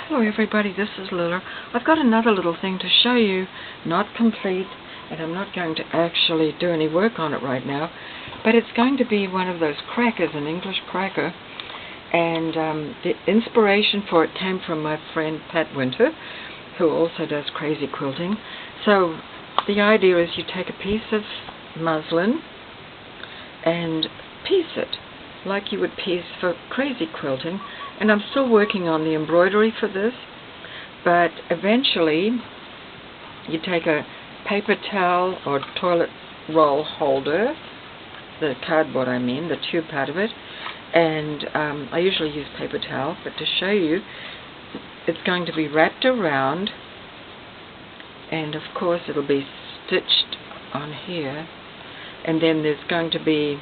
Hello everybody, this is Lila. I've got another little thing to show you, not complete, and I'm not going to actually do any work on it right now, but it's going to be one of those crackers, an English cracker, and the inspiration for it came from my friend Pat Winter, who also does crazy quilting. So the idea is you take a piece of muslin and piece it like you would piece for crazy quilting, and I'm still working on the embroidery for this, but eventually you take a paper towel or toilet roll holder, the cardboard I mean, the tube part of it, and I usually use paper towel, but to show you, it's going to be wrapped around, and of course it'll be stitched on here, and then there's going to be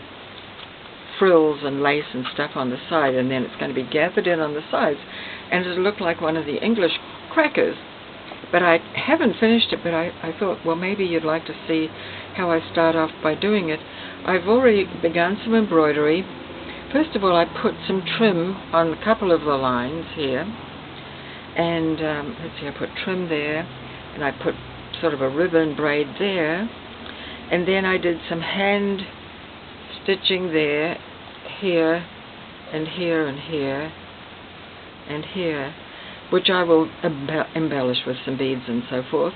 frills and lace and stuff on the side, and then it's going to be gathered in on the sides, and it'll look like one of the English crackers. But I haven't finished it, but I thought, well, maybe you'd like to see how I start off by doing it. I've already begun some embroidery. First of all, I put some trim on a couple of the lines here, and let's see, I put trim there, and I put sort of a ribbon braid there, and then I did some hand stitching there, here, and here, and here, and here, which I will embellish with some beads and so forth.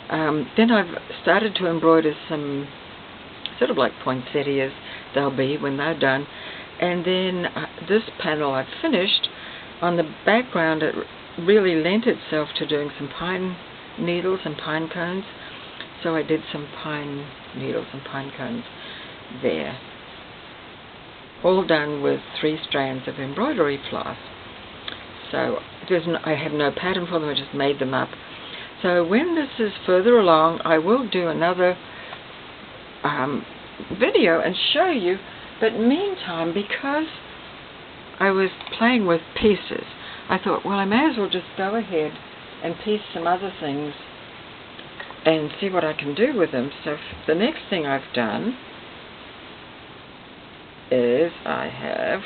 Then I've started to embroider some sort of like poinsettias they'll be when they're done, and then this panel I've finished. On the background it really lent itself to doing some pine needles and pine cones, so I did some pine needles and pine cones there, all done with 3 strands of embroidery floss. So I have no pattern for them, I just made them up. So when this is further along, I will do another video and show you, but meantime, because I was playing with pieces, I thought, well, I may as well just go ahead and piece some other things and see what I can do with them. So the next thing I've done is I have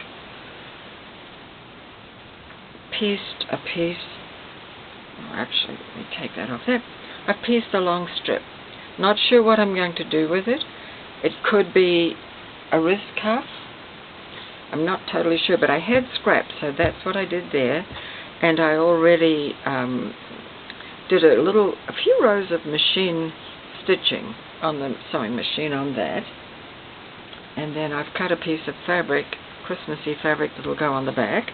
pieced a piece, actually let me take that off there, I've pieced a long strip. Not sure what I'm going to do with it. It could be a wrist cuff, I'm not totally sure, but I had scraps, so that's what I did there, and I already did a few rows of machine stitching on the sewing machine on that. And then I've cut a piece of fabric, Christmassy fabric, that will go on the back.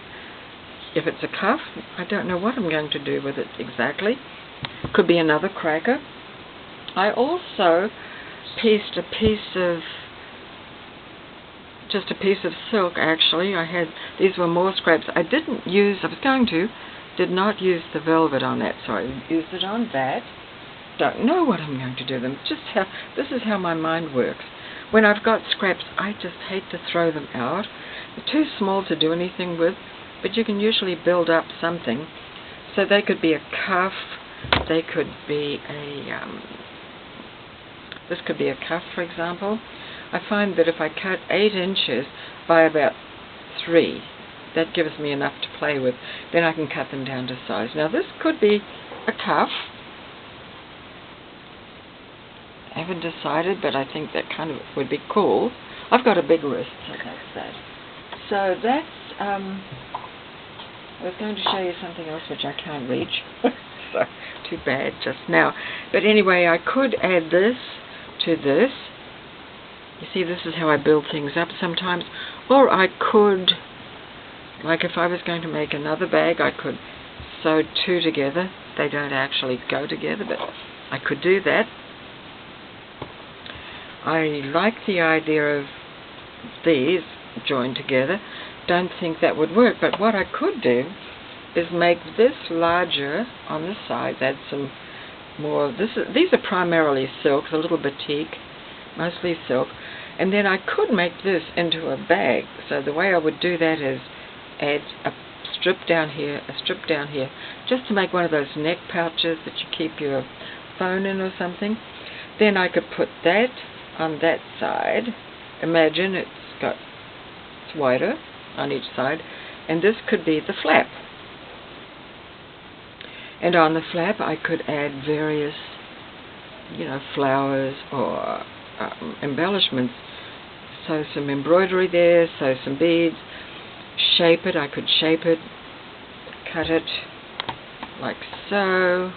If it's a cuff, I don't know what I'm going to do with it exactly. Could be another cracker. I also pieced just a piece of silk actually. These were more scraps. I did not use the velvet on that, so I used it on that. Don't know what I'm going to do with them. This is how my mind works. When I've got scraps, I just hate to throw them out. They're too small to do anything with, but you can usually build up something. So they could be a cuff, they could be this could be a cuff, for example. I find that if I cut 8 inches by about 3, that gives me enough to play with. Then I can cut them down to size. Now this could be a cuff. I haven't decided, but I think that kind of would be cool. I've got a big wrist, so that's that. So that's, I was going to show you something else which I can't reach. So, too bad just now. But anyway, I could add this to this. You see, this is how I build things up sometimes. Or I could, like if I was going to make another bag, I could sew 2 together. They don't actually go together, but I could do that. I like the idea of these joined together. Don't think that would work, but what I could do is make this larger on the sides, add some more. These are primarily silks, a little batik, mostly silk, and then I could make this into a bag. So the way I would do that is add a strip down here, a strip down here, just to make one of those neck pouches that you keep your phone in or something. Then I could put that on that side. Imagine it's wider on each side, and this could be the flap. And on the flap I could add various, flowers or embellishments. Sew some embroidery there, sew some beads, shape it. I could shape it, cut it like so,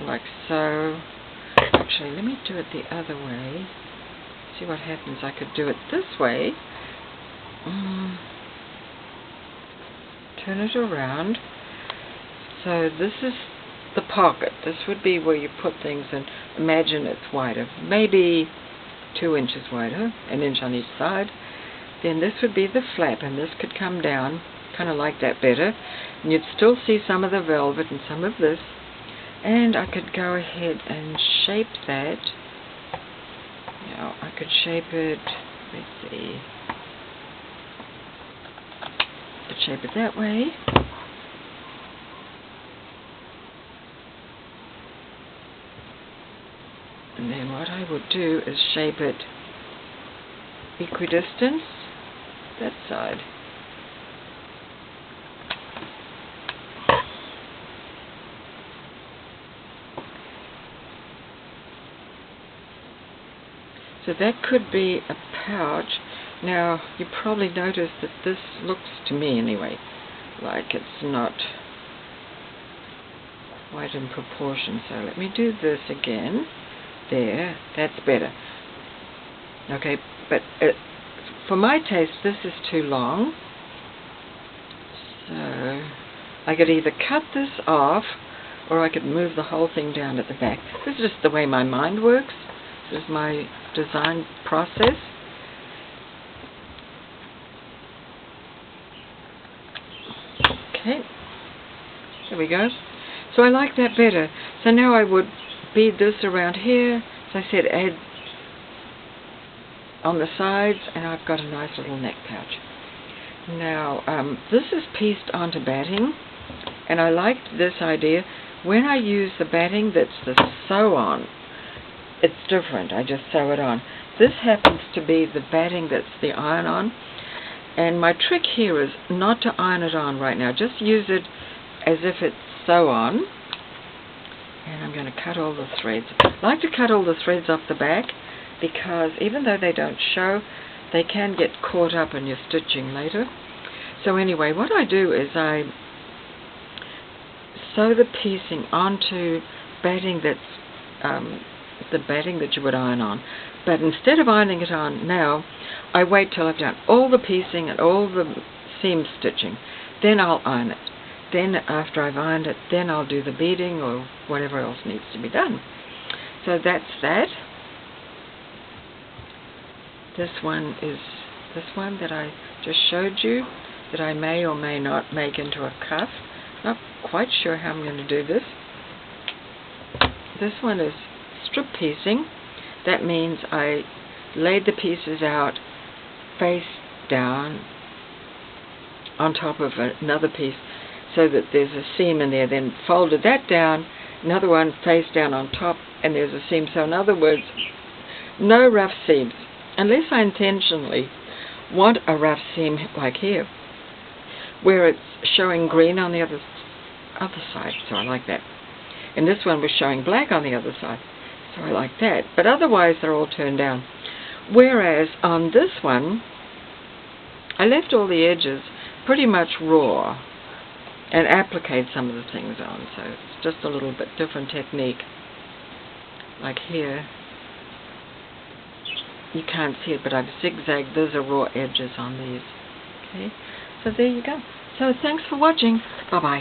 like so. Actually, let me do it the other way. See what happens. I could do it this way. Turn it around. So this is the pocket. This would be where you put things, and imagine it's wider, maybe 2 inches wider, an inch on each side. Then this would be the flap, and this could come down, kind of like that better. And you'd still see some of the velvet and some of this. And I could go ahead and shape that. Now I could shape it, let's see. I could shape it that way. And then what I would do is shape it equidistant, that side. So that could be a pouch. Now, you probably noticed that this looks, to me anyway, like it's not quite in proportion. So let me do this again. There, that's better. Okay, but for my taste, this is too long. So I could either cut this off, or I could move the whole thing down at the back. This is just the way my mind works. This is my design process. Okay, there we go. So I like that better. So now I would bead this around here. As I said, add on the sides, and I've got a nice little neck pouch. Now, this is pieced onto batting, and I liked this idea. When I use the batting that's the sew-on, it's different. I just sew it on. This happens to be the batting that's the iron-on, and my trick here is not to iron it on right now. Just use it as if it's sew-on. And I'm going to cut all the threads. I like to cut all the threads off the back, because even though they don't show, they can get caught up in your stitching later. So anyway, what I do is I sew the piecing onto batting that's the batting that you would iron on. But instead of ironing it on now, I wait till I've done all the piecing and all the seam stitching. Then I'll iron it. Then after I've ironed it, then I'll do the beading or whatever else needs to be done. So that's that. This one is this one that I just showed you, that I may or may not make into a cuff. Not quite sure how I'm going to do this. This one is strip piecing. That means I laid the pieces out face down on top of another piece, so that there's a seam in there, then folded that down, another one face down on top, and there's a seam. So in other words, no rough seams, unless I intentionally want a rough seam like here, where it's showing green on the other side, so I like that. And this one was showing black on the other side, so I like that. But otherwise they're all turned down. Whereas on this one, I left all the edges pretty much raw, and appliqued some of the things on, so it's just a little bit different technique. Like here, you can't see it, but I've zigzagged. Those are raw edges on these. Okay, so there you go. So thanks for watching. Bye-bye.